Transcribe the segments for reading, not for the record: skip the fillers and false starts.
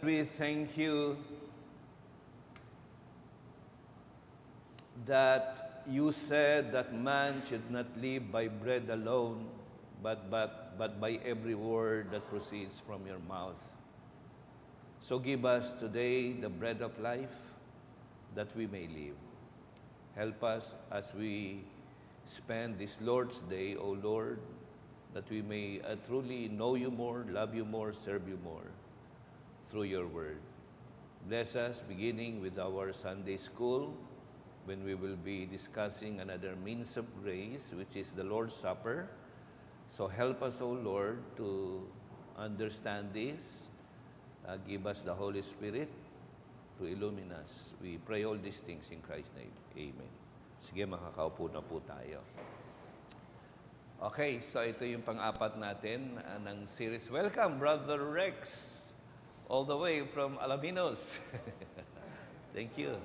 We thank you that you said that man should not live by bread alone, but by every word that proceeds from your mouth. So give us today the bread of life that we may live. Help us as we spend this Lord's Day, O Lord, that we may truly know you more, love you more, serve you more through your word. Bless us beginning with our Sunday school, when we will be discussing another means of grace, which is the Lord's Supper. So help us, O Lord, to understand this. Give us the Holy Spirit to illumine us. We pray all these things in Christ's name. Amen. Sige, makakaupo na po tayo. Okay, so ito yung pang-apat natin ng series. Welcome, Brother Rex, all the way from Alaminos. Thank you.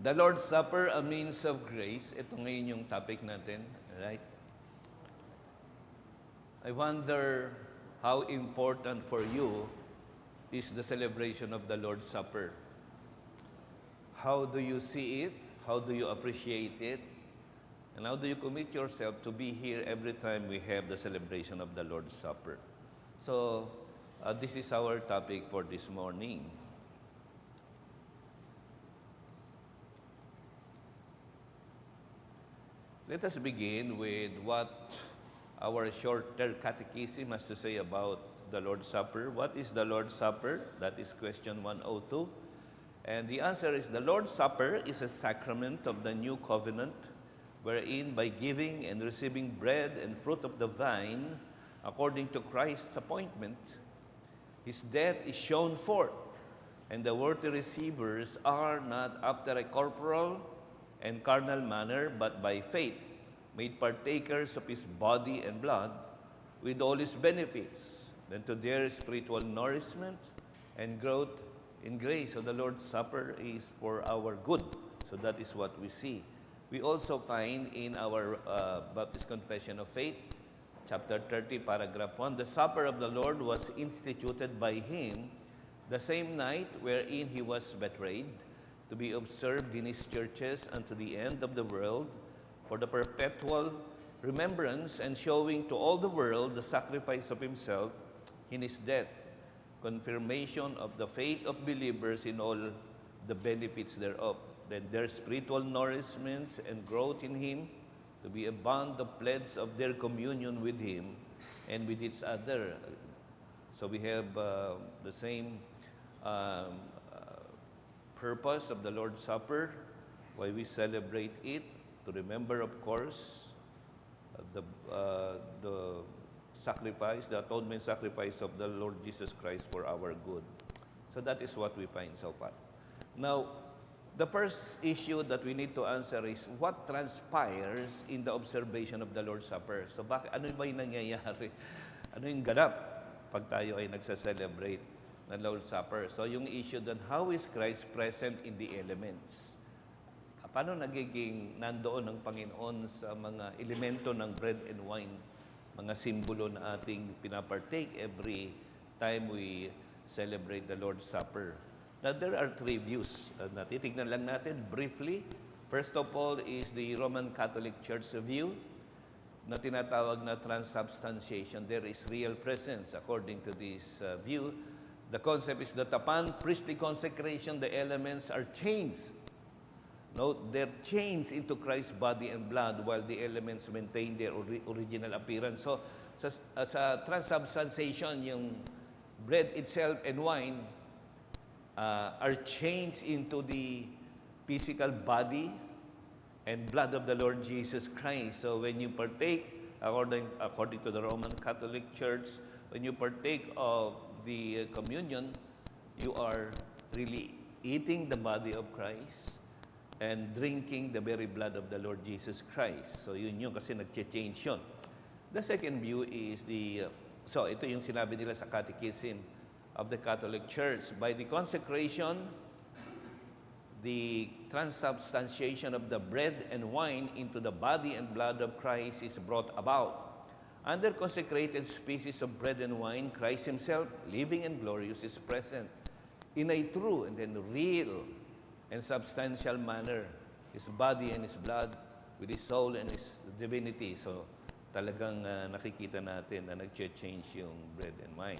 The Lord's Supper, a means of grace. Ito ngayon yung topic natin, right? I wonder how important for you is the celebration of the Lord's Supper. How do you see it? How do you appreciate it? And how do you commit yourself to be here every time we have the celebration of the Lord's Supper? So, this is our topic for this morning. Let us begin with what our shorter catechism has to say about the Lord's Supper. What is the Lord's Supper? That is question 102. And the answer is the Lord's Supper is a sacrament of the new covenant, wherein by giving and receiving bread and fruit of the vine, according to Christ's appointment, his death is shown forth, and the worthy receivers are not after a corporal and carnal manner, but by faith, made partakers of his body and blood, with all his benefits, then to their spiritual nourishment and growth in grace. So the Lord's Supper is for our good. So that is what we see. We also find in our Baptist Confession of Faith, chapter 30, paragraph 1, the supper of the Lord was instituted by him the same night wherein he was betrayed, to be observed in his churches unto the end of the world, for the perpetual remembrance and showing to all the world the sacrifice of himself in his death, confirmation of the faith of believers in all the benefits thereof, that their spiritual nourishment and growth in him, to be a bond of pledge of their communion with him and with each other. So we have the same purpose of the Lord's Supper, why we celebrate it, to remember, of course, the sacrifice, the atonement sacrifice of the Lord Jesus Christ for our good. So that is what we find so far. Now, the first issue that we need to answer is what transpires in the observation of the Lord's Supper. So ano ba yung nangyayari? Ano yung ganap pag tayo ay nagsa-celebrate ng Lord's Supper? So yung issue doon, how is Christ present in the elements? Paano nagiging nandoon ang Panginoon sa mga elemento ng bread and wine, mga simbolo na ating pinapartake every time we celebrate the Lord's Supper? Now, there are three views. Natitignan lang natin briefly. First of all is the Roman Catholic Church view na tinatawag na transubstantiation. There is real presence. According to this view, the concept is that upon priestly consecration, the elements are changed. No, they're changed into Christ's body and blood while the elements maintain their original appearance. So, sa transubstantiation, yung bread itself and wine are changed into the physical body and blood of the Lord Jesus Christ. So when you partake, according to the Roman Catholic Church, when you partake of the communion, you are really eating the body of Christ and drinking the very blood of the Lord Jesus Christ. So yun kasi nag-change yun. The second view is so ito yung sinabi nila sa Catechism of the Catholic Church. By the consecration, the transubstantiation of the bread and wine into the body and blood of Christ is brought about Under consecrated species of bread and wine, Christ himself, living and glorious, is present in a true and then real and substantial manner. His body and his blood with his soul and his divinity. So talagang nakikita natin na nag-change yung bread and wine.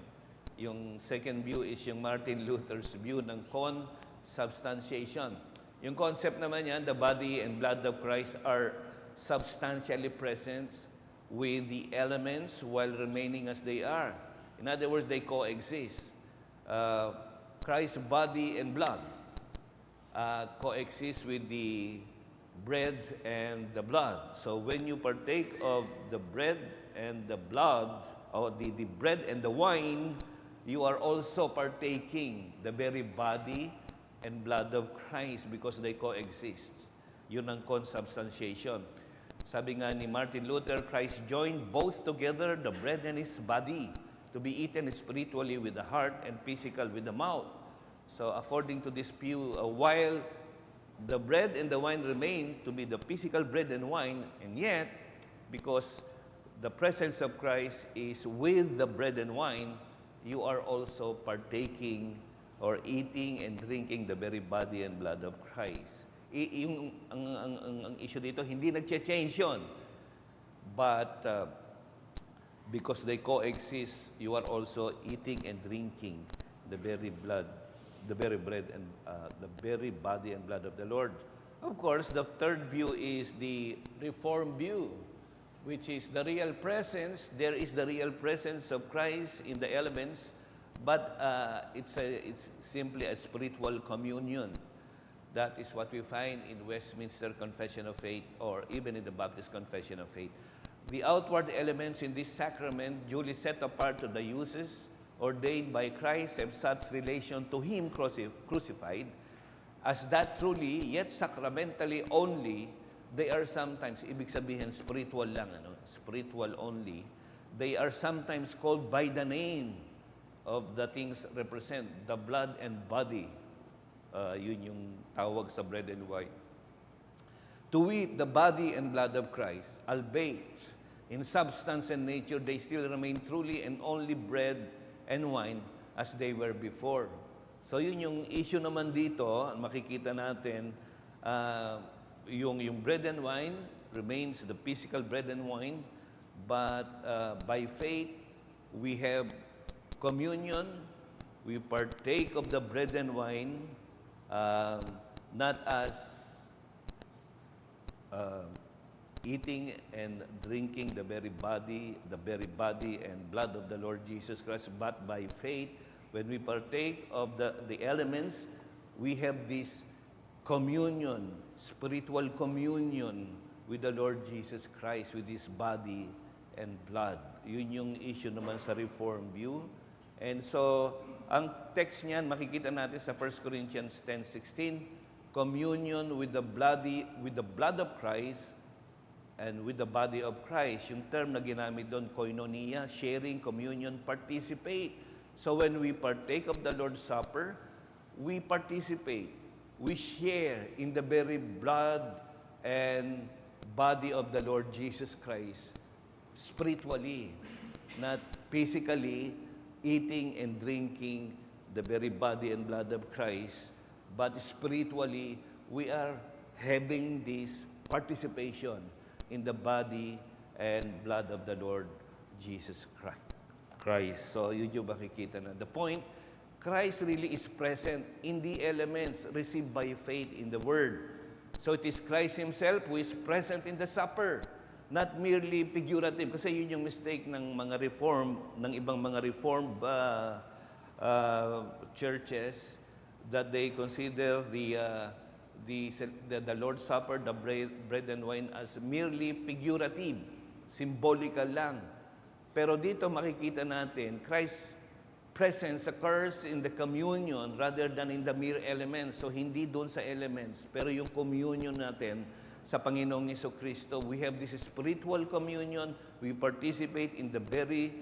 Yung second view is yung Martin Luther's view ng consubstantiation. Yung concept naman yan, the body and blood of Christ are substantially present with the elements while remaining as they are. In other words, they coexist. Christ's body and blood coexist with the bread and the blood. So when you partake of the bread and the blood, or the bread and the wine, you are also partaking the very body and blood of Christ because they coexist. Yun ang consubstantiation. Sabi nga ni Martin Luther, Christ joined both together the bread and his body to be eaten spiritually with the heart and physical with the mouth. So according to this view, while the bread and the wine remain to be the physical bread and wine, and yet, because the presence of Christ is with the bread and wine, you are also partaking or eating and drinking the very body and blood of Christ. Ang issue dito, hindi nag-change yun. But because they coexist, you are also eating and drinking the very blood, the very bread and the very body and blood of the Lord. Of course, the third view is the Reformed view, which is the real presence. There is the real presence of Christ in the elements, but it's simply a spiritual communion. That is what we find in Westminster Confession of Faith or even in the Baptist Confession of Faith. The outward elements in this sacrament, duly set apart to the uses ordained by Christ, have such relation to Him crucified, as that truly, yet sacramentally only, they are sometimes, ibig sabihin, spiritual lang, spiritual only, they are sometimes called by the name of the things represent, the blood and body. Yun yung tawag sa bread and wine. To wit, the body and blood of Christ, albeit in substance and nature, they still remain truly and only bread and wine as they were before. So yun yung issue naman dito, makikita natin, yung bread and wine remains the physical bread and wine, but by faith, we have communion, we partake of the bread and wine, not as eating and drinking the very body and blood of the Lord Jesus Christ, but by faith, when we partake of the elements, we have this communion, spiritual communion with the Lord Jesus Christ, with His body and blood. Yun yung issue naman sa Reformed view. And so, ang text niyan, makikita natin sa 1 Corinthians 10:16, communion with the blood of Christ and with the body of Christ. Yung term na ginamit doon, koinonia, sharing, communion, participate. So when we partake of the Lord's Supper, we participate. We share in the very blood and body of the Lord Jesus Christ, spiritually, not physically, eating and drinking the very body and blood of Christ, but spiritually, we are having this participation in the body and blood of the Lord Jesus Christ. So yun yung makikita na. The point, Christ really is present in the elements received by faith in the Word. So it is Christ Himself who is present in the supper, not merely figurative. Kasi yun yung mistake ng mga ibang mga reformed churches, that they consider the Lord's Supper, the bread and wine, as merely figurative, symbolical lang. Pero dito makikita natin, Christ's presence occurs in the communion rather than in the mere elements. So hindi doon sa elements, pero yung communion natin sa Panginoong Jesucristo, we have this spiritual communion. We participate in the very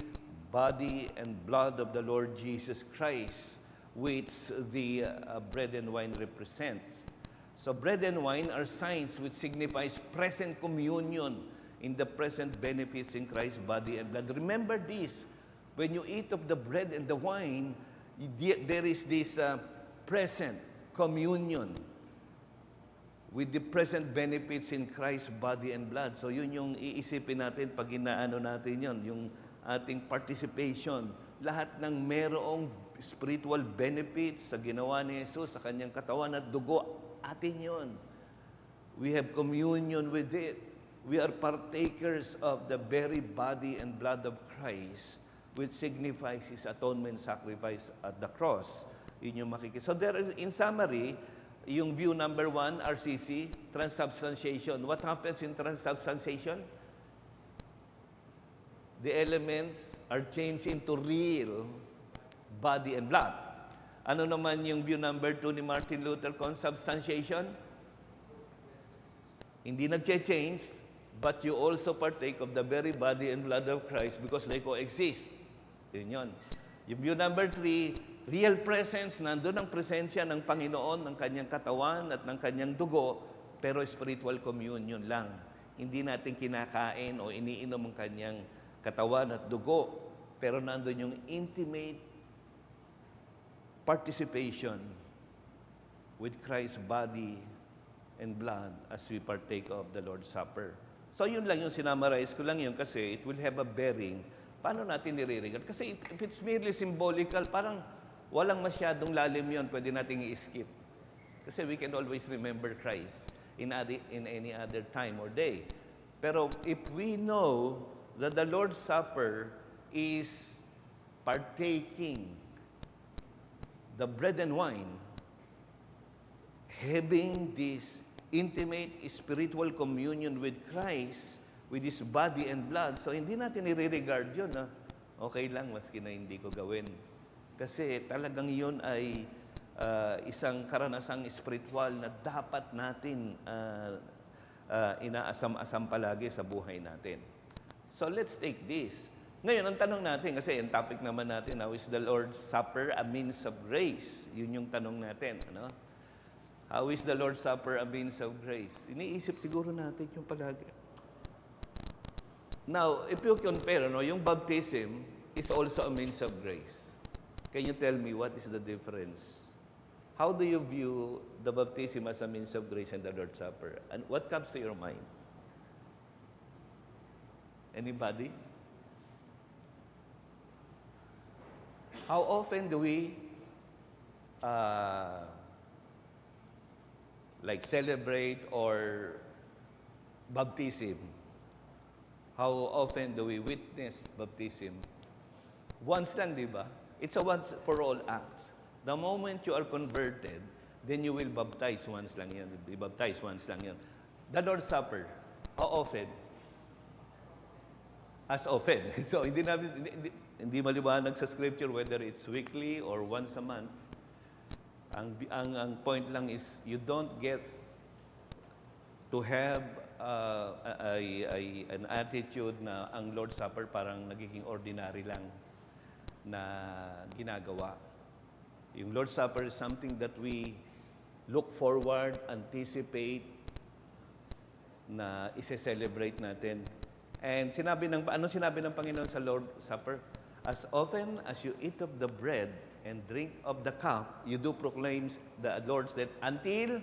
body and blood of the Lord Jesus Christ, which the bread and wine represents. So bread and wine are signs which signifies present communion in the present benefits in Christ's body and blood. Remember this, when you eat of the bread and the wine, there is this present communion with the present benefits in Christ's body and blood. So yun yung iisipin natin pag inaano natin yun, yung ating participation. Lahat ng merong spiritual benefits sa ginawa ni Jesus, sa kanyang katawan at dugo, atin yun. We have communion with it. We are partakers of the very body and blood of Christ, which signifies His atonement sacrifice at the cross. Yun yung makikita. So there is, in summary, yung view number 1, RCC, transubstantiation. What happens in transubstantiation? The elements are changed into real body and blood. Ano naman yung view number 2 ni Martin Luther, consubstantiation? Hindi nag-change, but you also partake of the very body and blood of Christ because they coexist. Yun yun. Yung view number 3, real presence, nandun ang presensya ng Panginoon, ng kanyang katawan at ng kanyang dugo, pero spiritual communion lang. Hindi natin kinakain o iniinom ang kanyang katawan at dugo, pero nandun yung intimate participation with Christ's body and blood as we partake of the Lord's Supper. So yun lang yung sinamarize ko lang yun kasi it will have a bearing. Paano natin nire-regard? Kasi if it's merely symbolical, parang walang masyadong lalim yun, pwede nating i-skip. Kasi we can always remember Christ in any other time or day. Pero if we know that the Lord's Supper is partaking the bread and wine, having this intimate spiritual communion with Christ, with His body and blood, so hindi natin i-regard yun na okay lang maski na hindi ko gawin. Kasi talagang yun ay isang karanasang spiritual na dapat natin inaasam-asam palagi sa buhay natin. So let's take this. Ngayon, ang tanong natin, kasi yung topic naman natin, how is the Lord's Supper a means of grace? Yun yung tanong natin. Ano? How is the Lord's Supper a means of grace? Iniisip siguro natin yung palagi. Now, if you compare, yung baptism is also a means of grace. Can you tell me what is the difference? How do you view the baptism as a means of grace and the Lord's Supper? And what comes to your mind? Anybody? How often do we celebrate or baptism? How often do we witness baptism? Once lang, di ba? It's a once for all act. The moment you are converted, then you will baptize once lang yan. Be baptized once lang yan. The Lord's Supper, how often? As often. So, hindi maliwanag sa Scripture whether it's weekly or once a month. Ang point lang is you don't get to have an attitude na ang Lord's Supper parang nagiging ordinary lang na ginagawa. Yung Lord's Supper is something that we look forward, anticipate, na ise-celebrate natin. And sinabi ng Panginoon sa Lord's Supper? As often as you eat of the bread and drink of the cup, you do proclaim the Lord's death until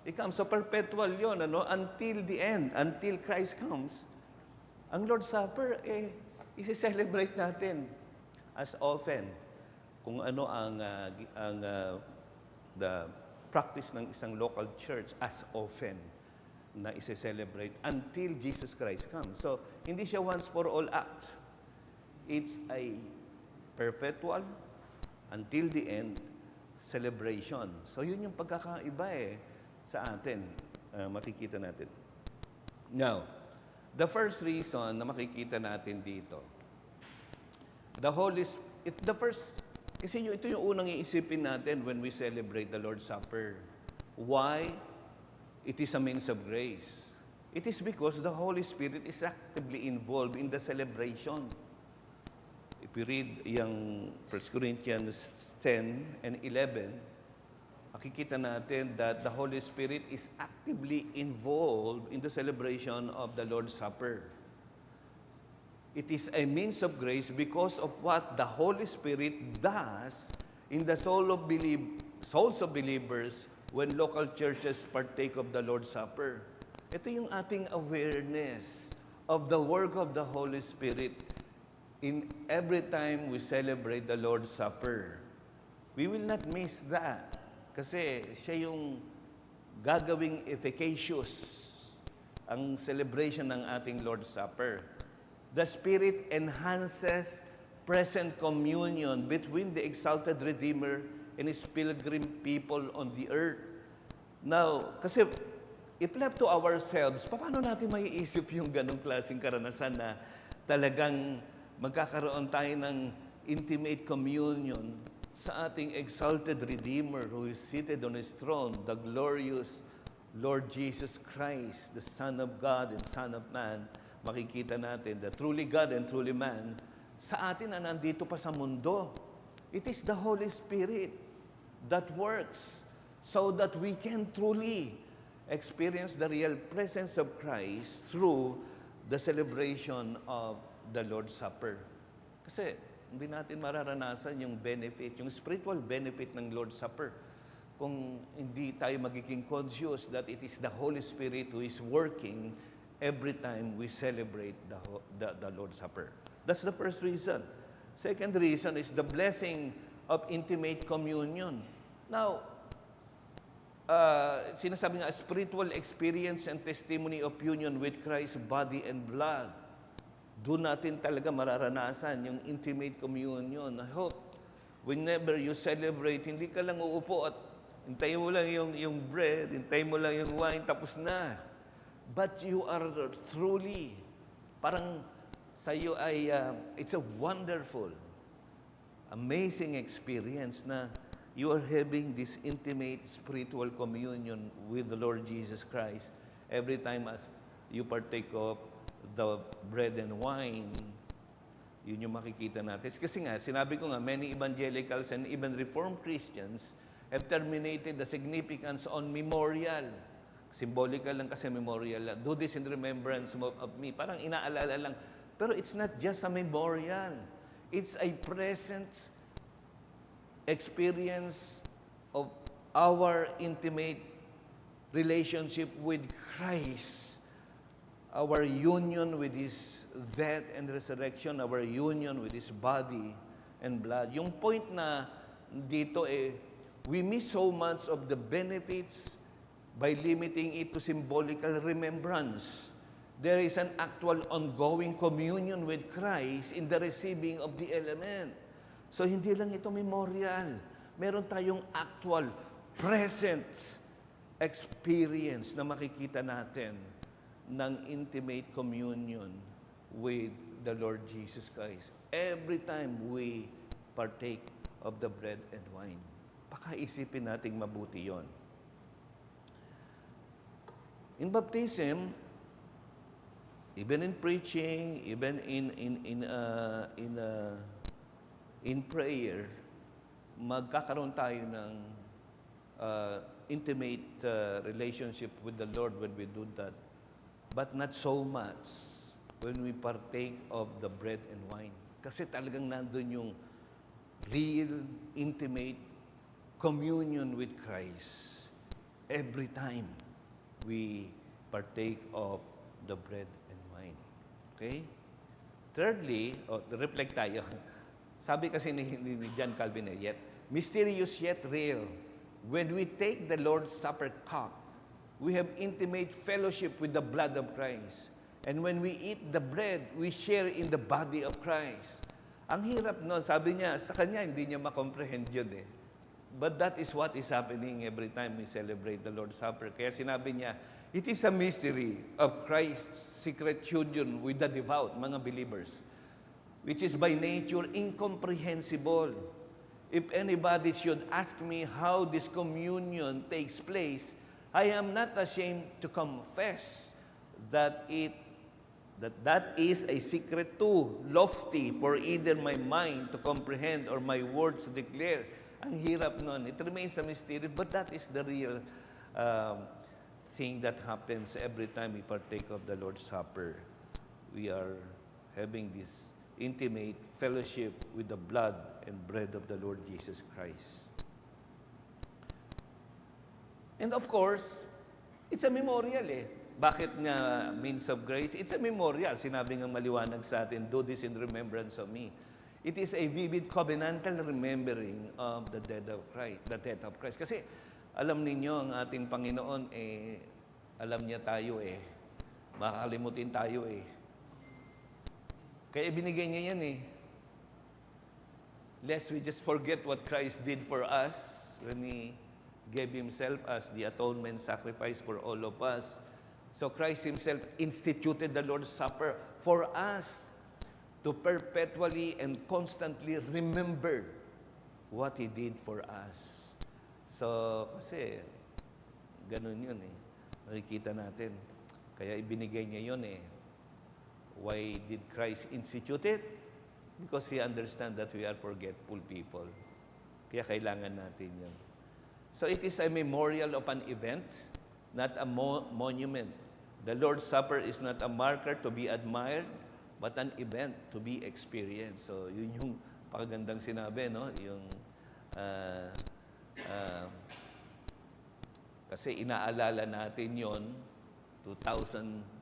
He comes. So perpetual yun, until the end, until Christ comes. Ang Lord's Supper, isi-celebrate natin as often. Kung ano ang the practice ng isang local church, as often na isi-celebrate until Jesus Christ comes. So, hindi siya once for all act. It's a perpetual, until the end, celebration. So, yun yung pagkakaiba sa atin. Makikita natin. Now, the first reason na makikita natin dito, kasi ito yung unang iisipin natin when we celebrate the Lord's Supper. Why it is a means of grace? It is because the Holy Spirit is actively involved in the celebration. If we read yung 1 Corinthians 10 and 11, makikita natin that the Holy Spirit is actively involved in the celebration of the Lord's Supper. It is a means of grace because of what the Holy Spirit does in the souls of believers when local churches partake of the Lord's Supper. Ito yung ating awareness of the work of the Holy Spirit in every time we celebrate the Lord's Supper. We will not miss that kasi siya yung gagawing efficacious ang celebration ng ating Lord's Supper. The Spirit enhances present communion between the exalted Redeemer and His pilgrim people on the earth. Now, kasi if left to ourselves, paano natin maiisip yung ganong klaseng karanasan na talagang magkakaroon tayo ng intimate communion sa ating exalted Redeemer who is seated on His throne, the glorious Lord Jesus Christ, the Son of God and Son of Man. Makikita natin the truly God and truly man sa atin na nandito pa sa mundo. It is the Holy Spirit that works so that we can truly experience the real presence of Christ through the celebration of the Lord's Supper. Kasi hindi natin mararanasan yung benefit, yung spiritual benefit ng Lord's Supper kung hindi tayo magiging conscious that it is the Holy Spirit who is working every time we celebrate the Lord's Supper. That's the first reason. Second reason is the blessing of intimate communion. Now, sinasabi nga, spiritual experience and testimony of union with Christ's body and blood. Doon natin talaga mararanasan yung intimate communion. I hope, whenever you celebrate, hindi ka lang uupo at hintayin mo lang yung bread, hintayin mo lang yung wine, tapos na. But you are truly, parang sa iyo ay, it's a wonderful, amazing experience na you are having this intimate spiritual communion with the Lord Jesus Christ every time as you partake of the bread and wine. Yun yung makikita natin. Kasi nga, sinabi ko nga, many evangelicals and even Reformed Christians have terminated the significance on memorial. Symbolical lang kasi memorial. Do this in remembrance of me. Parang inaalala lang. Pero it's not just a memorial. It's a present experience of our intimate relationship with Christ. Our union with His death and resurrection. Our union with His body and blood. Yung point na dito we miss so much of the benefits by limiting it to symbolical remembrance. There is an actual ongoing communion with Christ in the receiving of the element. So hindi lang ito memorial. Meron tayong actual, present experience na makikita natin ng intimate communion with the Lord Jesus Christ. Every time we partake of the bread and wine. Pakaisipin nating mabuti yon. In baptism, even in preaching, even in prayer, magkakaroon tayo ng intimate relationship with the Lord when we do that. But not so much when we partake of the bread and wine. Kasi talagang nandun yung real, intimate communion with Christ every time we partake of the bread and wine. Okay? Thirdly, reflect tayo. Sabi kasi ni John Calvin, yet mysterious yet real. When we take the Lord's Supper cup, we have intimate fellowship with the blood of Christ. And when we eat the bread, we share in the body of Christ. Ang hirap nun, sabi niya, sa kanya hindi niya makomprehend yun But that is what is happening every time we celebrate the Lord's Supper. Kaya sinabi niya, it is a mystery of Christ's secret union with the devout, mga believers, which is by nature incomprehensible. If anybody should ask me how this communion takes place, I am not ashamed to confess that that is a secret too lofty for either my mind to comprehend or my words to declare. ang hirap nun. It remains a mystery, but that is the real thing that happens every time we partake of the Lord's Supper. We are having this intimate fellowship with the blood and bread of the Lord Jesus Christ. And of course, it's a memorial eh. Bakit nga means of grace? It's a memorial. Sinabi nga maliwanag sa atin, do this in remembrance of me. It is a vivid covenantal remembering of the death of Christ. The death of Christ. Kasi alam ninyo, ang ating Panginoon, alam niya tayo makakalimutin tayo Kaya ibinigay niya yan Lest we just forget what Christ did for us when He gave Himself as the atonement sacrifice for all of us. So Christ Himself instituted the Lord's Supper for us to perpetually and constantly remember what He did for us. So, kasi, ganun yun Nakikita natin. Kaya ibinigay niya yun Why did Christ institute it? Because He understands that we are forgetful people. Kaya kailangan natin yun. So it is a memorial of an event, not a monument. The Lord's Supper is not a marker to be admired, but an event to be experienced. So yun yung pagandang sinabi, no? Yung kasi inaalala natin yon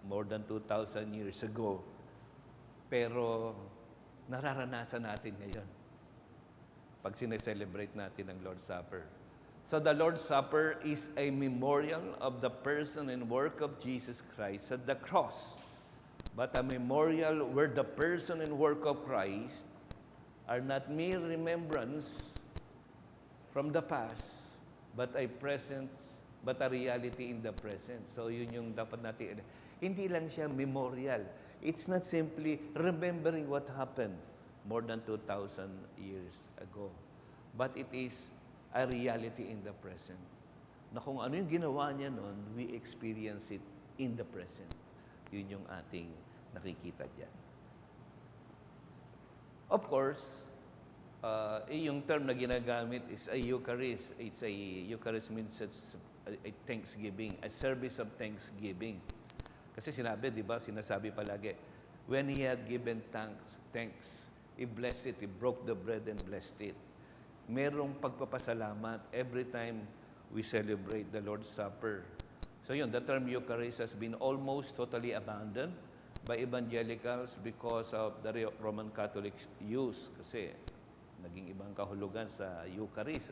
more than 2,000 years ago. Pero nararanasan natin ngayon pag sineselebrate natin ang Lord's Supper. So the Lord's Supper is a memorial of the person and work of Jesus Christ at the cross, but a memorial where the person and work of Christ are not mere remembrance from the past, but a reality in the present. So yun yung dapat natin. Hindi lang siya memorial. It's not simply remembering what happened more than 2,000 years ago, but it is a reality in the present. Na kung ano yung ginawa niya noon, we experience it in the present. Yun yung ating nakikita diyan. Of course, yung term na ginagamit is a Eucharist. Eucharist means it's a thanksgiving, a service of thanksgiving. Kasi sinasabi palagi, when He had given thanks, He blessed it, He broke the bread and blessed it. Merong pagpapasalamat every time we celebrate the Lord's Supper. So yun, the term Eucharist has been almost totally abandoned by evangelicals because of the Roman Catholic use. Kasi naging ibang kahulugan sa Eucharist,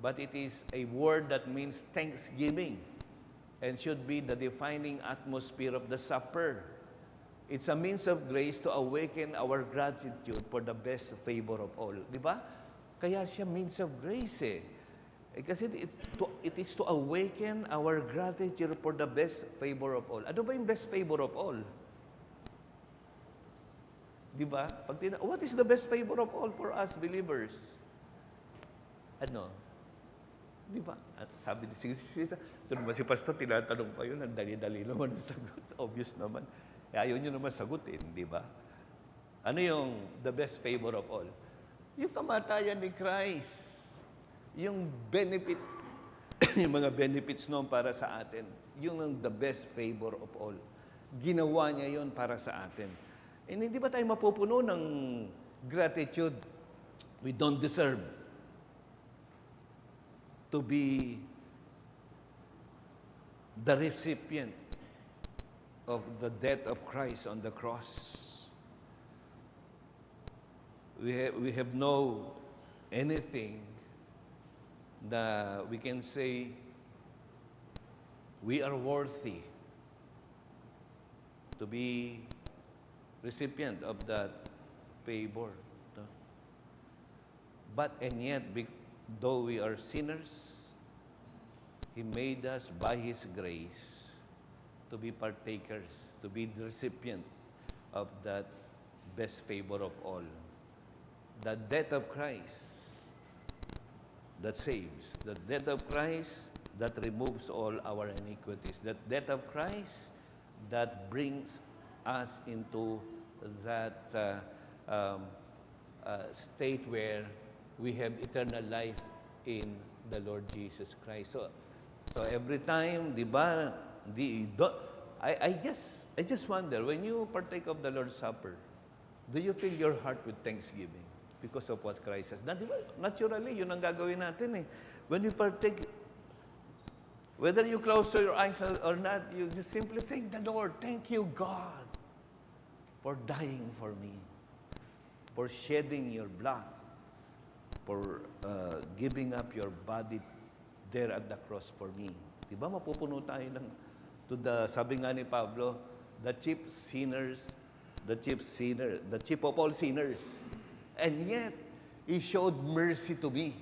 But it is a word that means thanksgiving and should be the defining atmosphere of the supper. It's a means of grace to awaken our gratitude for the best favor of all. Di ba? Kaya siya means of grace Kasi it is to awaken our gratitude for the best favor of all. Ano ba yung best favor of all? Di ba? What is the best favor of all for us believers? Ano? Di ba? At sabi ni ito naman si Pastor, tinatanong pa yun, ang dali-dali naman ang sagot. Obvious naman. Ayaw nyo naman sagutin, di ba? Ano yung the best favor of all? Yung kamatayan ni Christ. Yung benefit, yung mga benefits noon para sa atin. Yung ang the best favor of all. Ginawa niya yon para sa atin. And hindi ba tayo mapupuno ng gratitude? We don't deserve to be the recipient of the death of Christ on the cross. We have no anything that we can say we are worthy to be recipient of that favor. But and yet, though we are sinners, He made us by His grace to be partakers, to be the recipient of that best favor of all. The death of Christ that saves. The death of Christ that removes all our iniquities. The death of Christ that brings us into that state where we have eternal life in the Lord Jesus Christ. So every time, di ba, I just wonder, when you partake of the Lord's Supper, do you fill your heart with thanksgiving because of what Christ has done? Di ba? Naturally, yun ang gagawin natin eh. When you partake, whether you close your eyes or not, you just simply thank the Lord. Thank you, God, for dying for me, for shedding your blood, for giving up your body there at the cross for me. Diba mapupuno tayo sabi nga ni Pablo, the chief of all sinners. And yet, He showed mercy to me.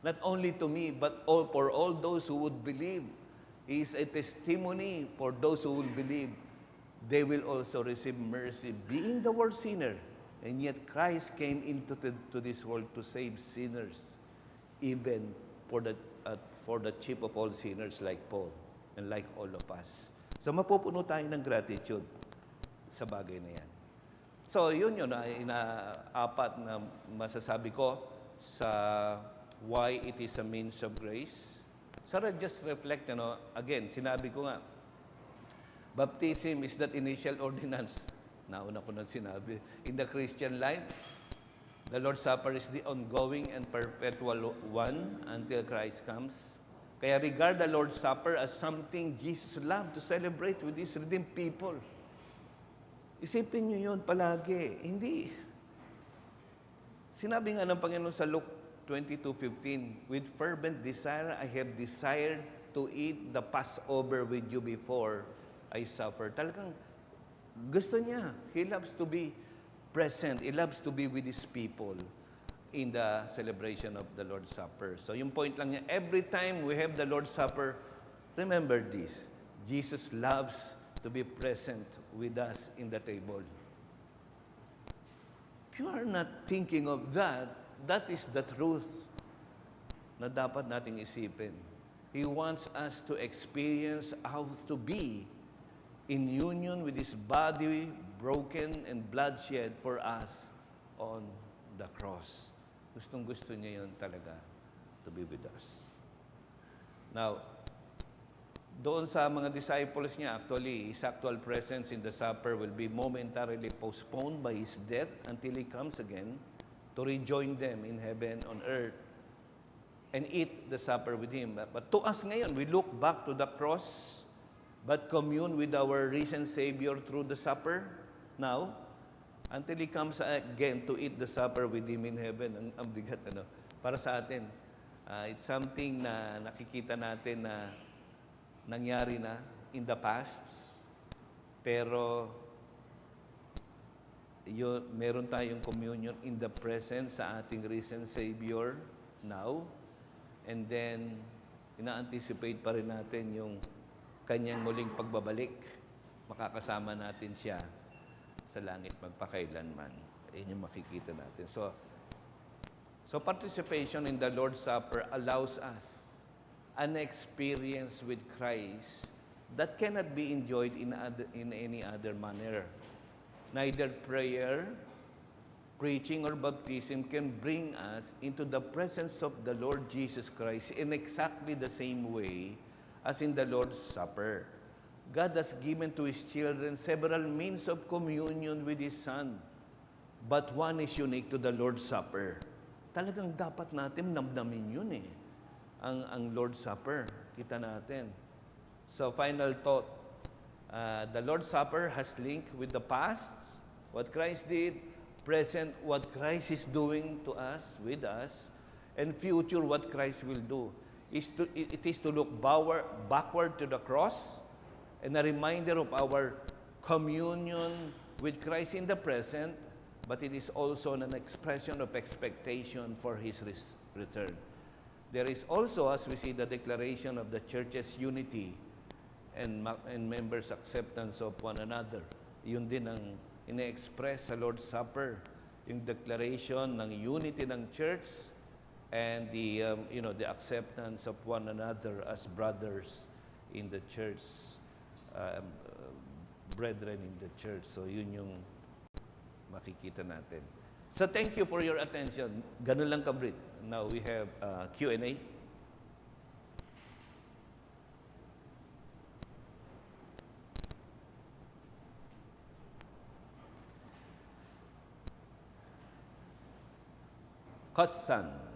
Not only to me, but for all those who would believe. He is a testimony for those who will believe. They will also receive mercy, being the worst sinner. And yet Christ came into to this world to save sinners, even for the chief of all sinners like Paul and like all of us. So mapupuno tayo ng gratitude sa bagay na yan. So yun apat na masasabi ko sa why it is a means of grace. So just reflect, again, sinabi ko nga, baptism is that initial ordinance. Nauna ko nang sinabi. In the Christian life, the Lord's Supper is the ongoing and perpetual one until Christ comes. Kaya regard the Lord's Supper as something Jesus loved to celebrate with His redeemed people. Isipin niyo yun palagi. Hindi. Sinabi nga ng Panginoon sa Luke 22:15, with fervent desire I have desired to eat the Passover with you before I suffer. Talagang gusto niya. He loves to be present. He loves to be with His people in the celebration of the Lord's Supper. So yung point lang niya, every time we have the Lord's Supper, remember this, Jesus loves to be present with us in the table. If you are not thinking of that, that is the truth na dapat nating isipin. He wants us to experience how to be in union with His body broken and bloodshed for us on the cross. Gustong-gusto niya yun talaga to be with us. Now, doon sa mga disciples niya, actually, His actual presence in the supper will be momentarily postponed by His death until He comes again to rejoin them in heaven on earth and eat the supper with Him. But to us ngayon, we look back to the cross but commune with our risen Savior through the supper now until He comes again to eat the supper with Him in heaven. Ang bigat, para sa atin. It's something na nakikita natin na nangyari na in the past, pero meron tayong communion in the presence sa ating risen Savior now, and then ina-anticipate pa rin natin yung Kanyang muling pagbabalik. Makakasama natin Siya sa langit magpakailanman. Ayun yung makikita natin. So participation in the Lord's Supper allows us an experience with Christ that cannot be enjoyed in any other manner. Neither prayer, preaching, or baptism can bring us into the presence of the Lord Jesus Christ in exactly the same way as in the Lord's Supper. God has given to His children several means of communion with His Son, but one is unique to the Lord's Supper. Talagang dapat natin namnamin yun ang Lord's Supper. Kita natin. So, final thought. The Lord's Supper has link with the past, what Christ did, present, what Christ is doing to us, with us, and future, what Christ will do. It is to look backward to the cross and a reminder of our communion with Christ in the present, but it is also an expression of expectation for His return. There is also, as we see, the declaration of the church's unity and members' acceptance of one another. Yun din ang ine-express sa Lord's Supper, yung declaration ng unity ng church and the acceptance of one another as brothers in the church, brethren in the church. So yun yung makikita natin. So thank you for your attention. Ganun lang kabrit. Now we have Q&A. Kosan.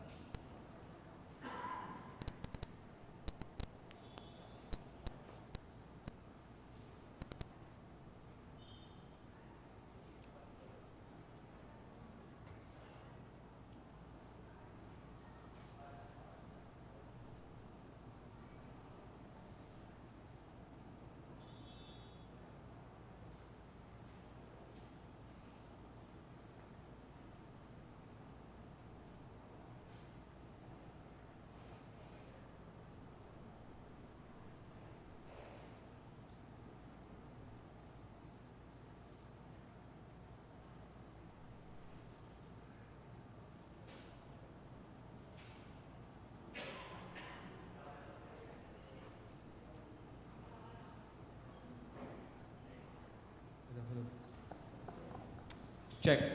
Check. Okay.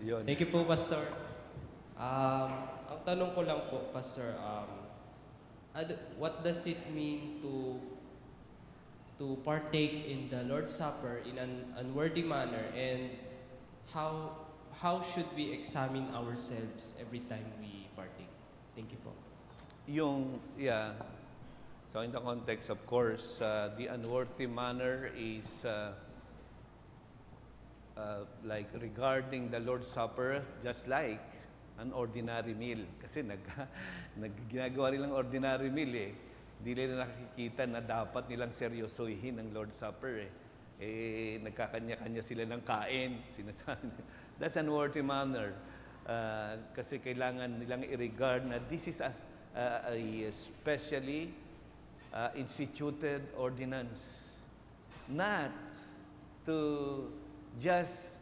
Yun. Thank you po, Pastor. Ang tanong ko lang po, Pastor, what does it mean to partake in the Lord's Supper in an unworthy manner, and how should we examine ourselves every time we partake? Thank you po. So in the context, of course, the unworthy manner is like regarding the Lord's Supper, just like an ordinary meal. Kasi ginagawa nilang ordinary meal eh. Hindi nila nakikita na dapat nilang seryosohin ang Lord's Supper eh. Nagkakanya-kanya sila ng kain. Sinasabi. That's an unworthy manner. Kasi kailangan nilang i-regard na this is a specially instituted ordinance. Not to just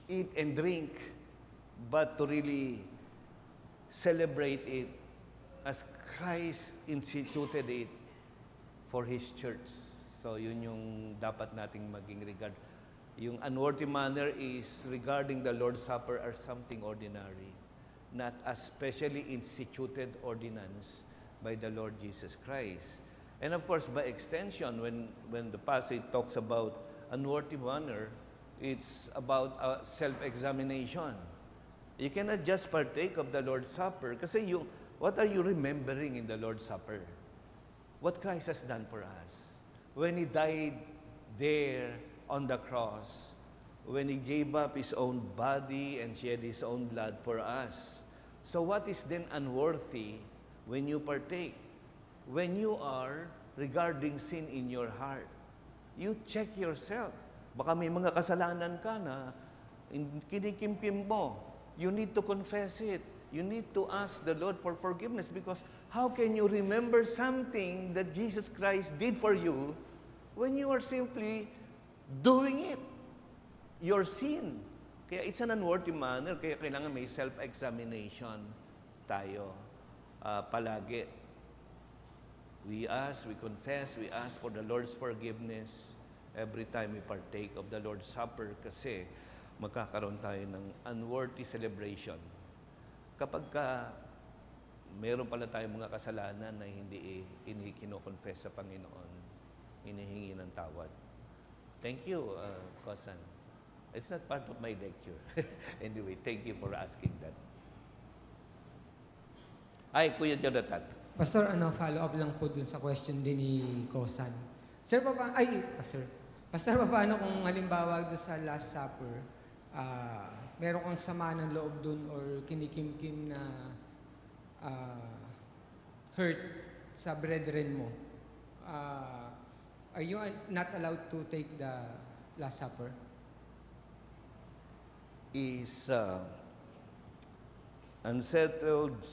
eat and drink, but to really celebrate it as Christ instituted it for His church. So yun yung dapat nating maging regard. Yung unworthy manner is regarding the Lord's Supper as something ordinary, not a specially instituted ordinance by the Lord Jesus Christ. And of course, by extension, when the passage talks about unworthy manner, it's about self-examination. You cannot just partake of the Lord's Supper kasi what are you remembering in the Lord's Supper? What Christ has done for us. When He died there on the cross, when He gave up His own body and shed His own blood for us. So what is then unworthy when you partake? When you are regarding sin in your heart, you check yourself. Baka may mga kasalanan ka na kinikimkim mo. You need to confess it. You need to ask the Lord for forgiveness because how can you remember something that Jesus Christ did for you when you are simply doing it? Your sin. Kaya it's an unworthy manner. Kaya kailangan may self-examination tayo palagi. We ask, we confess, we ask for the Lord's forgiveness every time we partake of the Lord's Supper kasi magkakaroon tayo ng unworthy celebration. Kapag meron pala tayong mga kasalanan na hindi kino-confess sa Panginoon, hinihingi ng tawad. Thank you, Kosan. It's not part of my lecture. Anyway, thank you for asking that. Ay, Kuya Jonathan. Pastor, follow up lang po dun sa question din ni Kosan. Pastor, paano kung halimbawa doon sa Last Supper, meron kang sama ng loob dun or kinikimkim na hurt sa brethren mo, are you not allowed to take the Last Supper? Is unsettled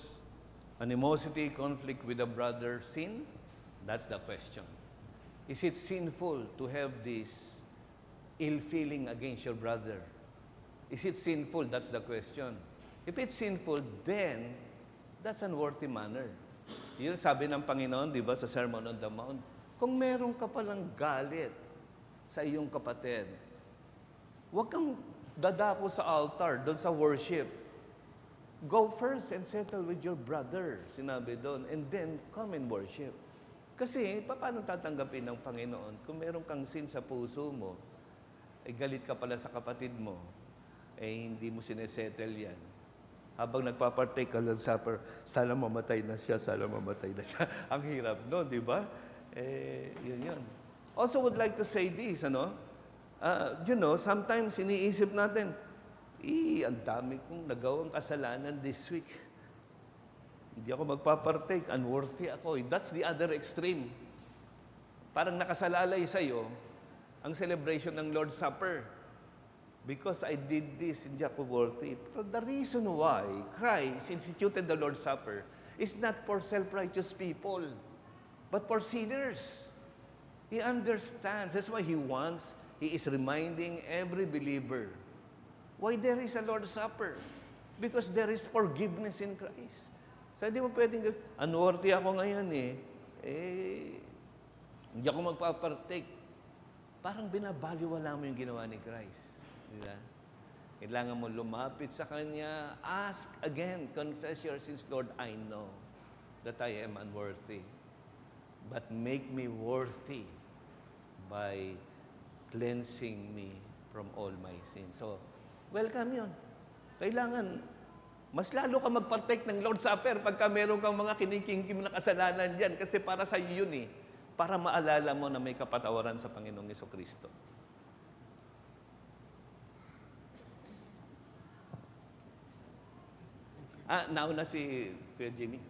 animosity, conflict with a brother sin? That's the question. Is it sinful to have this ill feeling against your brother? Is it sinful? That's the question. If it's sinful, then that's unworthy manner. Yun sabi ng Panginoon, di ba, sa Sermon on the Mount, kung meron ka palang galit sa iyong kapatid, huwag kang dadako sa altar, doon sa worship. Go first and settle with your brother, sinabi doon, and then come and worship. Kasi, paano tatanggapin ng Panginoon kung meron kang sin sa puso mo, ay galit ka pala sa kapatid mo, eh hindi mo sinesettle yan. Habang nagpapartake ka lang supper, sana mamatay na siya, sana mamatay na siya. Ang hirap, no? Di ba? Eh, yun. Also would like to say this, ano? Sometimes iniisip natin, ang dami kong nagawang kasalanan this week. Hindi ako magpapartake, unworthy ako. That's the other extreme. Parang nakasalalay sa'yo ang celebration ng Lord's Supper. Because I did this, hindi ako worthy. Pero the reason why Christ instituted the Lord's Supper is not for self-righteous people, but for sinners. He understands. That's why He is reminding every believer why there is a Lord's Supper. Because there is forgiveness in Christ. So, hindi mo pwedeng, unworthy ako ngayon hindi ako magpapartake. Parang binabaliwala mo yung ginawa ni Christ. Diba? Kailangan mo lumapit sa Kanya, ask again, confess your sins, Lord, I know that I am unworthy. But make me worthy by cleansing me from all my sins. So, welcome yun. Kailangan, mas lalo ka magpartake ng Lord's Supper pagka meron kang mga kinikingkim na kasalanan dyan. Kasi para sa iyo yun para maalala mo na may kapatawaran sa Panginoong Jesucristo. Nauna si Kuya Jimmy.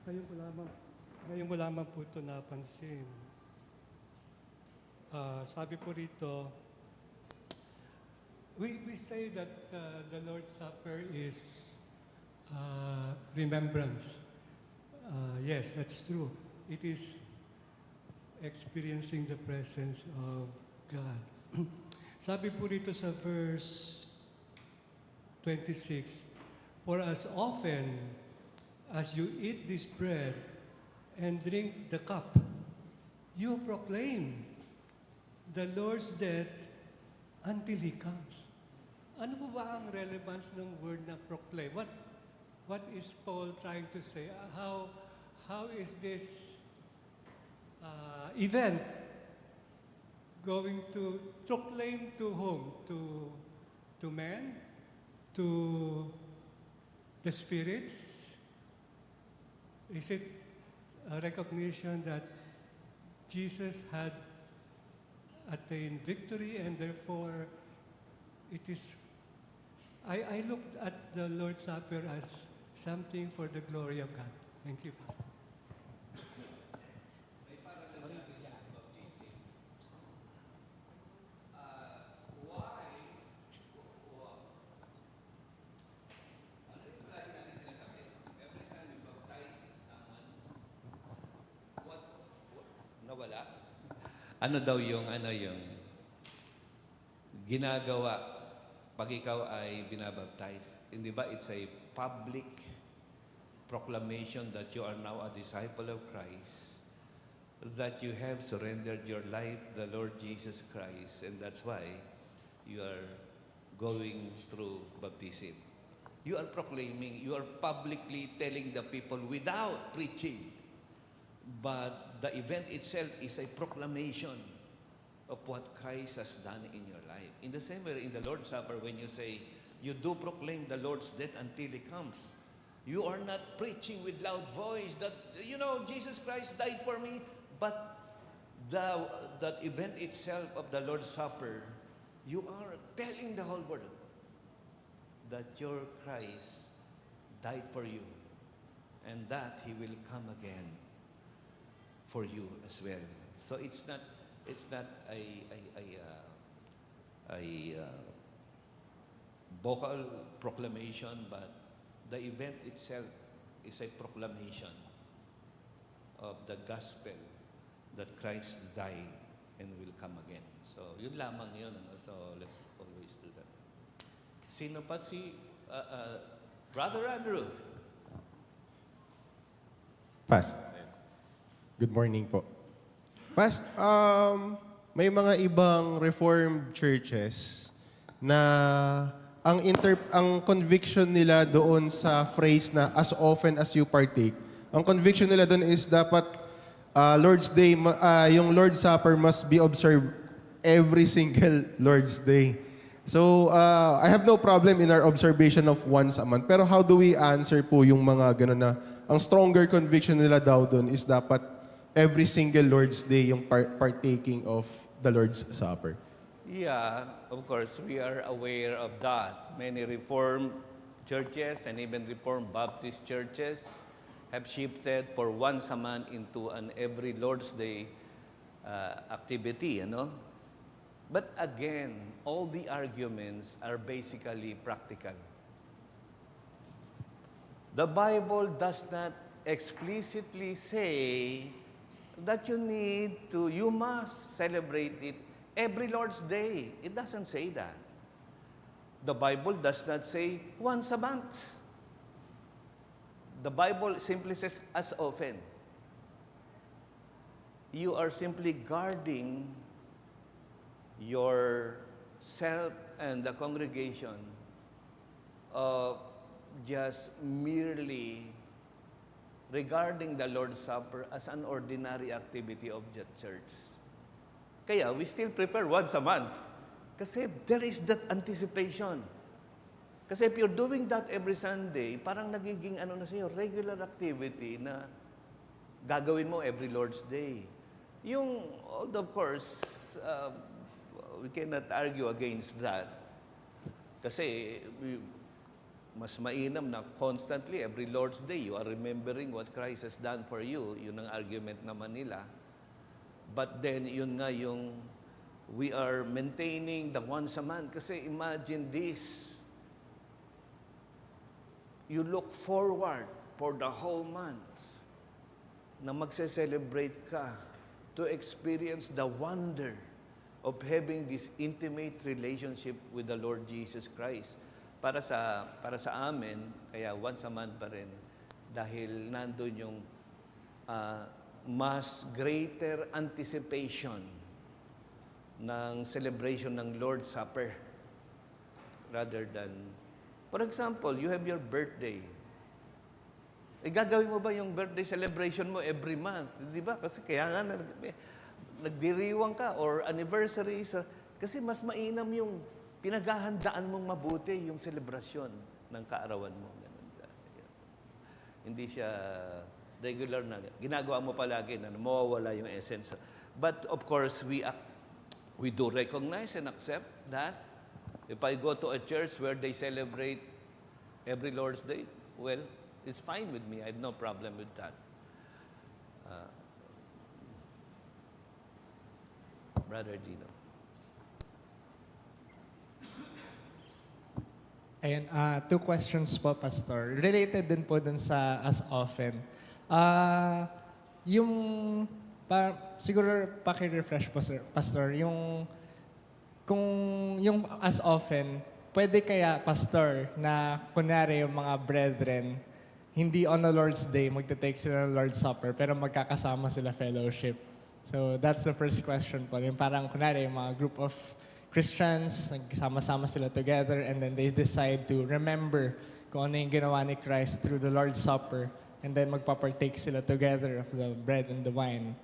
Ngayon ko lamang po ito napansin. Sabi po rito, we say that the Lord's Supper is remembrance. Yes, that's true. It is experiencing the presence of God. Sabi po rito sa verse 26, for as often as you eat this bread and drink the cup, you proclaim the Lord's death until He comes. Ano po ba ang relevance ng word na proclaim? What is Paul trying to say? How is this event going to proclaim to whom? To men? To the spirits? Is it a recognition that Jesus had attained victory and therefore it is... I looked at the Lord's Supper as something for the glory of God. Thank you, Pastor. Nawala? Ano daw yung ginagawa pag ikaw ay binabaptize? Hindi ba it's a public proclamation that you are now a disciple of Christ, that you have surrendered your life to the Lord Jesus Christ, and that's why you are going through baptism. You are proclaiming, you are publicly telling the people without preaching. But the event itself is a proclamation of what Christ has done in your life. In the same way, in the Lord's Supper, when you say, you do proclaim the Lord's death until He comes, you are not preaching with loud voice that, Jesus Christ died for me, but that event itself of the Lord's Supper, you are telling the whole world that your Christ died for you and that He will come again for you as well. So it's not a vocal proclamation, but the event itself is a proclamation of the gospel that Christ died and will come again. So yun lamang yun. So let's always do that. Sino pa si Brother Andrew? Pass. Good morning po. May mga ibang Reformed churches na ang conviction nila doon sa phrase na as often as you partake, ang conviction nila doon is dapat Lord's Day, yung Lord's Supper must be observed every single Lord's Day. So, I have no problem in our observation of once a month. Pero how do we answer po yung mga gano'n na ang stronger conviction nila daw doon is dapat every single Lord's Day yung partaking of the Lord's Supper? Yeah, of course, we are aware of that. Many Reformed churches and even Reformed Baptist churches have shifted for once a month into an every Lord's Day activity, you know. But again, all the arguments are basically practical. The Bible does not explicitly say that you must celebrate it every Lord's Day. It doesn't say that. The Bible does not say once a month. The Bible simply says as often. You are simply guarding yourself and the congregation of just merely regarding the Lord's Supper as an ordinary activity of the church. Kaya we still prepare once a month. Kasi there is that anticipation. Kasi if you're doing that every Sunday, parang nagiging ano na sa'yo, regular activity na gagawin mo every Lord's Day. Yung, of course, we cannot argue against that. Kasi mas mainam na constantly, every Lord's Day, you are remembering what Christ has done for you. Yun ang argument naman nila. But then, yun nga yung we are maintaining the once a month. Kasi imagine this. You look forward for the whole month na magse-celebrate ka to experience the wonder of having this intimate relationship with the Lord Jesus Christ. Para sa amin, kaya once a month pa rin, dahil nandun yung mas greater anticipation ng celebration ng Lord's Supper rather than, for example, you have your birthday. Gagawin mo ba yung birthday celebration mo every month? Di ba? Kasi kaya nga nagdiriwang ka or anniversary. Kasi mas mainam yung pinaghahandaan mong mabuti yung selebrasyon ng kaarawan mo. Ganun. Hindi siya regular na ginagawa mo palagi na mawawala yung essence. But of course, we do recognize and accept that if I go to a church where they celebrate every Lord's Day, well, it's fine with me. I have no problem with that. Brother Gino. Ayan, two questions po, Pastor. Related din po dun sa as often. Siguro paki-refresh po, sir, Pastor, kung yung as often, pwede kaya, Pastor, na kunwari yung mga brethren, hindi on the Lord's Day, magte-take sila ng Lord's Supper, pero magkakasama sila fellowship. So that's the first question po. Yung parang kunwari, yung mga group of Christians, nagsama-sama sila together, and then they decide to remember kung ano yung ginawa ni Christ through the Lord's Supper, and then magpapartake sila together of the bread and the wine.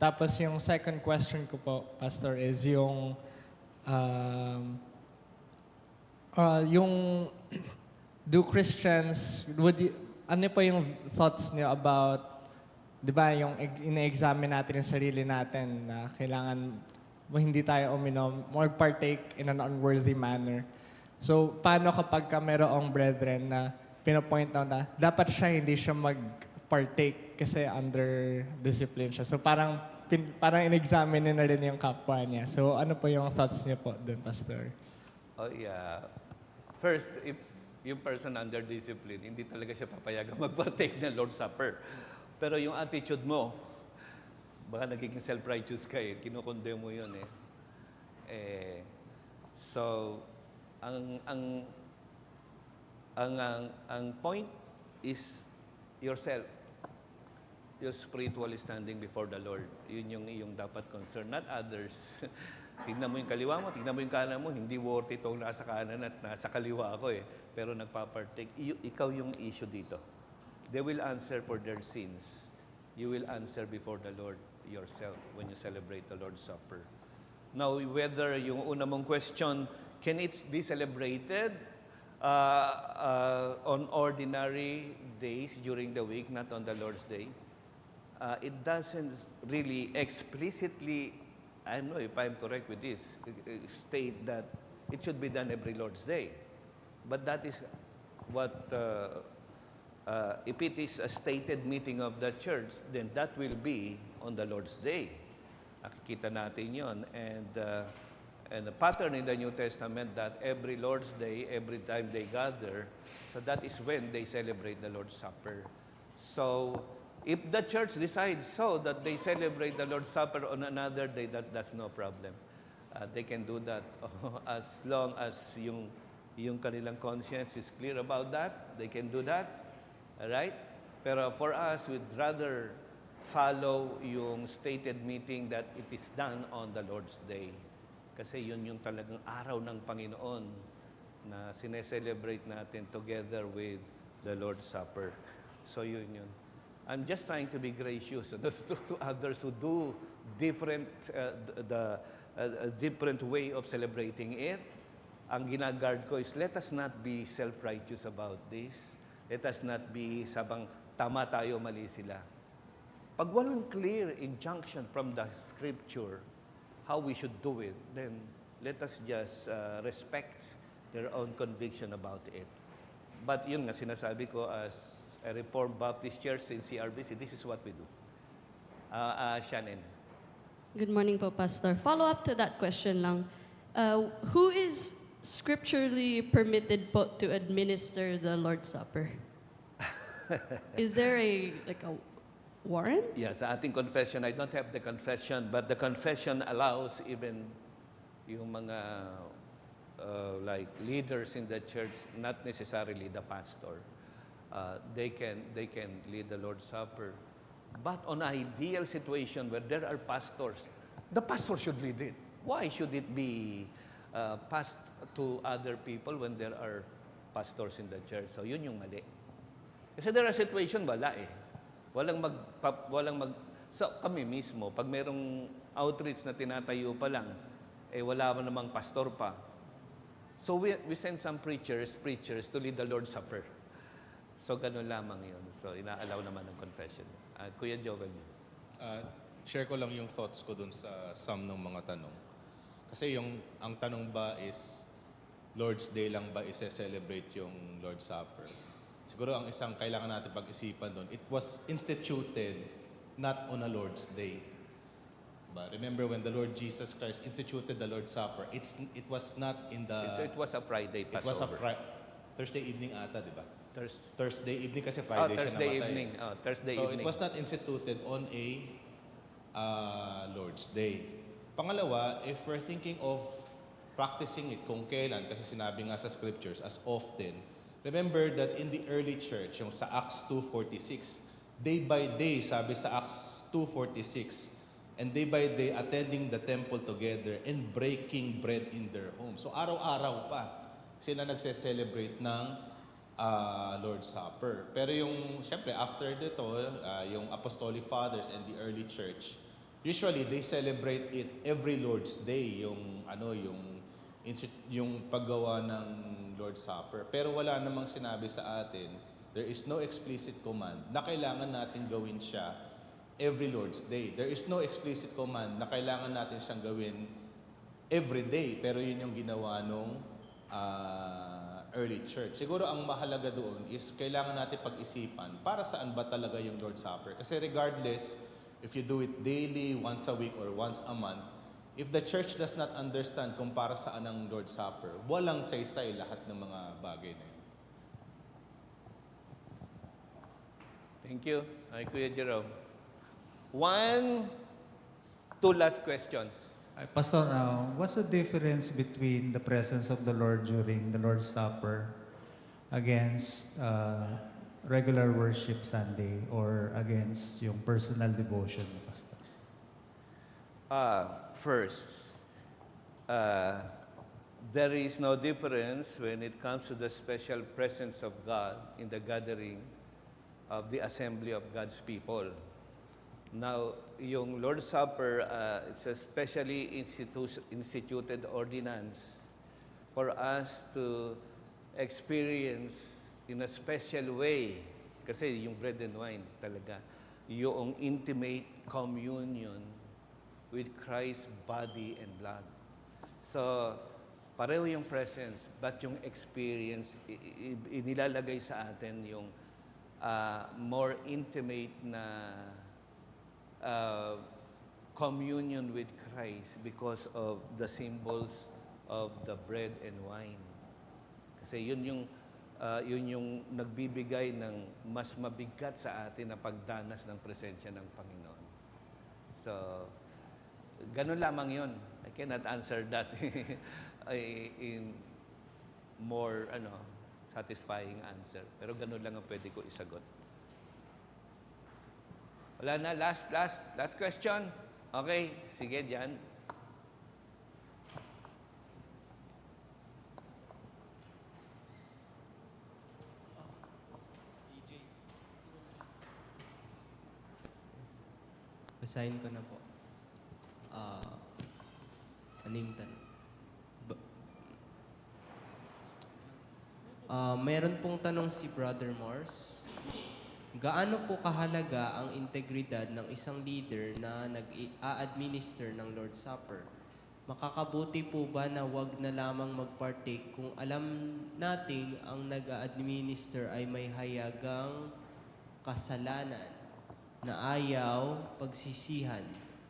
Tapos yung second question ko po, Pastor, is yung do Christians, ano po yung thoughts niyo about, di ba, yung ina-examine natin yung sarili natin na kailangan hindi tayo uminom, mag-partake in an unworthy manner. So, paano kapag mayroong brethren na pinapoint out na dapat hindi siya mag-partake kasi under discipline siya. So, parang in-examine na rin yung kapwa niya. So, ano po yung thoughts niya po dun, Pastor? Oh, yeah. First, if yung person under discipline, hindi talaga siya papayagang mag-partake ng Lord's Supper. Pero yung attitude mo, baka nagiging self-righteous ka eh. Kinukondem mo yun eh. So, ang point is yourself. you're spiritually standing before the Lord. Yun yung iyong dapat concern, not others. Tignan mo yung kaliwa mo, tignan mo yung kanan mo, hindi worth it itong nasa kanan at nasa kaliwa ako eh. Pero nagpapartake. Ikaw yung issue dito. They will answer for their sins. You will answer before the Lord yourself when you celebrate the Lord's Supper. Now, whether yung una mong question, can it be celebrated on ordinary days during the week, not on the Lord's Day? It doesn't really explicitly, I don't know if I'm correct with this, state that it should be done every Lord's Day. But that is what, if it is a stated meeting of the church, then that will be on the Lord's Day. Nakikita natin yon. And the pattern in the New Testament that every Lord's Day, every time they gather, so that is when they celebrate the Lord's Supper. So, if the church decides so that they celebrate the Lord's Supper on another day, that's no problem. They can do that as long as yung kanilang conscience is clear about that. They can do that. Alright? Pero for us, we'd rather follow yung stated meeting that it is done on the Lord's Day. Kasi yun yung talagang araw ng Panginoon na sineselebrate natin together with the Lord's Supper. So yun. I'm just trying to be gracious to others who do different, different way of celebrating it. Ang ginaguard ko is let us not be self-righteous about this. Let us not be sabang tama tayo, mali sila. Pag walang clear injunction from the Scripture how we should do it, then let us just respect their own conviction about it. But yun nga, sinasabi ko as a Reformed Baptist Church in CRBC, this is what we do. Shannon. Good morning po, Pastor. Follow up to that question lang. Who is scripturally permitted po to administer the Lord's Supper? Is there a warrant? Yes, sa ating confession, I don't have the confession, but the confession allows even yung mga like leaders in the church, not necessarily the pastor. They can lead the Lord's Supper. But on an ideal situation where there are pastors, the pastor should lead it. Why should it be passed to other people when there are pastors in the church? So yun yung mali. Kasi there are situation, wala eh. Walang so kami mismo, pag merong outreach na tinatayo pa lang, eh wala namang pastor pa. So we send some preachers to lead the Lord's Supper. So ganun lamang yun. So inaalaw naman ng confession. Kuya Jovel. Share ko lang yung thoughts ko dun sa some ng mga tanong. Kasi ang tanong ba is, Lord's Day lang ba i-celebrate yung Lord's Supper? Siguro ang isang kailangan natin pag-isipan doon, it was instituted not on a Lord's Day. But remember when the Lord Jesus Christ instituted the Lord's Supper, it was not in the... So it was a Friday It Passover. was a Thursday evening ata, di ba? Thursday. Thursday evening kasi Friday siya Thursday namatay. evening. Thursday So evening. it was not instituted on a Lord's Day. Pangalawa, if we're thinking of practicing it kung kailan, kasi sinabi nga sa scriptures, as often, remember that in the early church, yung sa Acts 2:46, day by day, sabi sa Acts 2:46, and day by day attending the temple together and breaking bread in their home. So araw-araw pa sila nagse-celebrate ng Lord's Supper. Pero yung, syempre, after dito, yung Apostolic Fathers and the early church, usually they celebrate it every Lord's Day, yung paggawa ng Lord's Supper. Pero wala namang sinabi sa atin, there is no explicit command na kailangan natin gawin siya every Lord's Day. There is no explicit command na kailangan natin siyang gawin every day. Pero yun yung ginawa nung early church. Siguro ang mahalaga doon is kailangan natin pag-isipan para saan ba talaga yung Lord's Supper. Kasi regardless, if you do it daily, once a week, or once a month, if the church does not understand kung para saan ang Lord's Supper, walang saysay lahat ng mga bagay na yun. Thank you. Kuya Jerome. 1, 2 last questions. Pastor, what's the difference between the presence of the Lord during the Lord's Supper against regular worship Sunday or against yung personal devotion, Pastor? First, there is no difference when it comes to the special presence of God in the gathering of the assembly of God's people. Now, yung Lord's Supper, it's a specially instituted ordinance for us to experience in a special way. Kasi yung bread and wine talaga, yung intimate communion with Christ's body and blood. So, pareho yung presence, but yung experience, inilalagay sa atin yung more intimate na communion with Christ because of the symbols of the bread and wine. Kasi yun yung nagbibigay ng mas mabigat sa atin na pagdanas ng presensya ng Panginoon. So, ganun lamang yun. I cannot answer that in more satisfying answer. Pero ganun lang ang pwede ko isagot. Wala na, last question. Okay, sige dyan. Basahin ko na po. Ano yung tanong? Meron pong tanong si Brother Morse. Gaano po kahalaga ang integridad ng isang leader na nag-a-administer ng Lord's Supper? Makakabuti po ba na wag na lamang mag-partake kung alam nating ang nag-a-administer ay may hayagang kasalanan na ayaw pagsisihan?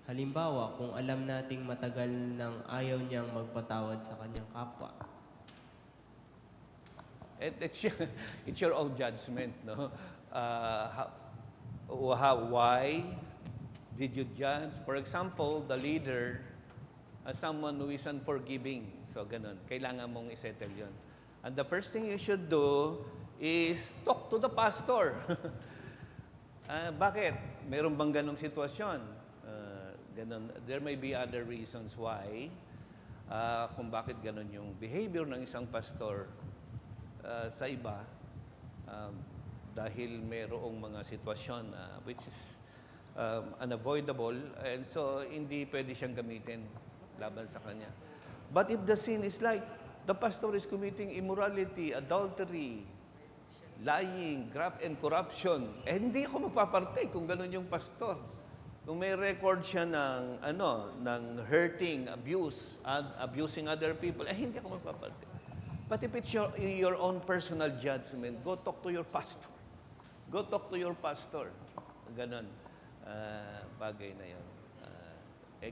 Halimbawa, kung alam nating matagal nang ayaw niyang magpatawad sa kanyang kapwa. It's your own judgment, no? Why did you judge? For example, the leader as someone who is unforgiving. So, ganun. Kailangan mong isettle yun. And the first thing you should do is talk to the pastor. Bakit? Meron bang ganong sitwasyon? Ganun. There may be other reasons why kung bakit ganun yung behavior ng isang pastor sa iba dahil mayroong mga sitwasyon which is unavoidable and so hindi pwede siyang gamitin laban sa kanya. But if the sin is like the pastor is committing immorality, adultery, lying, graft and corruption, hindi ako magpapartake kung ganun yung pastor. Kung may record siya ng ng hurting, abusing other people, hindi ako magpapartake. But if it's your own personal judgment, go talk to your pastor. Go talk to your pastor. Ganon. Bagay na yun.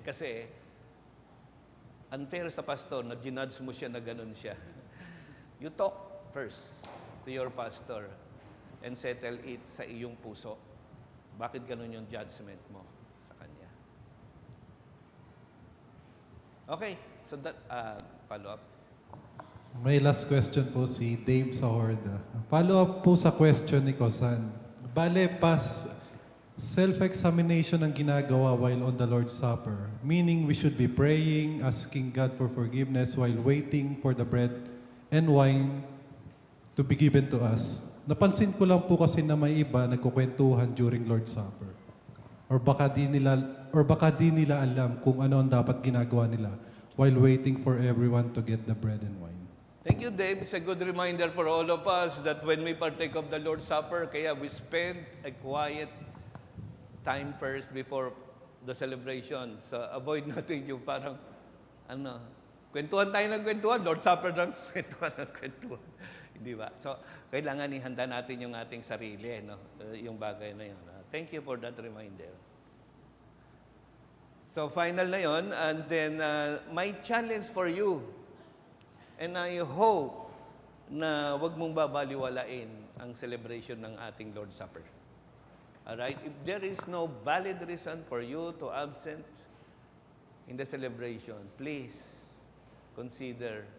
Kasi, unfair sa pastor na ginudge mo siya na ganon siya. You talk first to your pastor and settle it sa iyong puso. Bakit ganon yung judgment mo sa kanya? Okay. So that, follow up. May last question po si Dave Sahorda. Follow up po sa question ni Kosan. Bale, self-examination ang ginagawa while on the Lord's Supper. Meaning we should be praying, asking God for forgiveness while waiting for the bread and wine to be given to us. Napansin ko lang po kasi na may iba nagkukwentuhan during Lord's Supper. Or baka di nila alam kung ano ang dapat ginagawa nila while waiting for everyone to get the bread and wine. Thank you, Dave. It's a good reminder for all of us that when we partake of the Lord's Supper, kaya we spend a quiet time first before the celebration. So avoid natin yung parang, kwentuhan tayo ng kwentuhan, Lord's Supper ng kwentuhan. Hindi ba? So, kailangan ihanda natin yung ating sarili, yung bagay na yun. Thank you for that reminder. So, final na yun. And then, my challenge for you, and I hope na wag mong babaliwalain ang celebration ng ating Lord's Supper. Alright? If there is no valid reason for you to absent in the celebration, please consider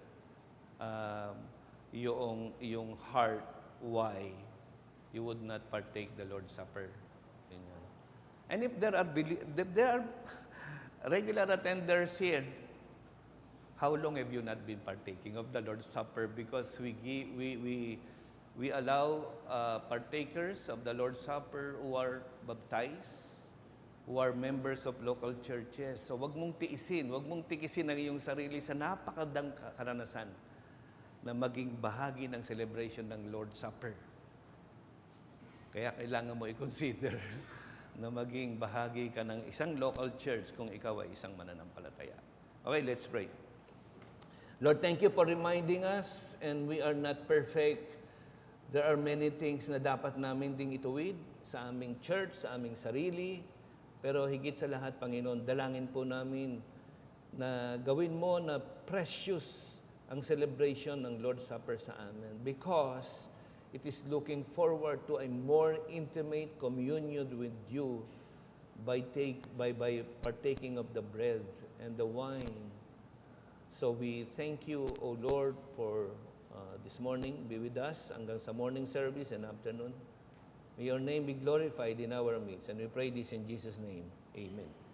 yung heart why you would not partake the Lord's Supper. Ganyan. And if there are regular attenders here, how long have you not been partaking of the Lord's Supper? Because we allow partakers of the Lord's Supper who are baptized, who are members of local churches. So wag mong tikisin ang iyong sarili sa napakadang karanasan na maging bahagi ng celebration ng Lord's Supper. Kaya kailangan mo i-consider na maging bahagi ka ng isang local church kung ikaw ay isang mananampalataya. Okay, let's pray. Lord, thank you for reminding us, and we are not perfect. There are many things na dapat namin ding ituwid sa aming church, sa aming sarili. Pero higit sa lahat, Panginoon, dalangin po namin na gawin mo na precious ang celebration ng Lord's Supper sa amin, because it is looking forward to a more intimate communion with you by partaking of the bread and the wine. So we thank you, O Lord, for this morning. Be with us hanggang sa morning service and afternoon. May your name be glorified in our midst. And we pray this in Jesus' name. Amen.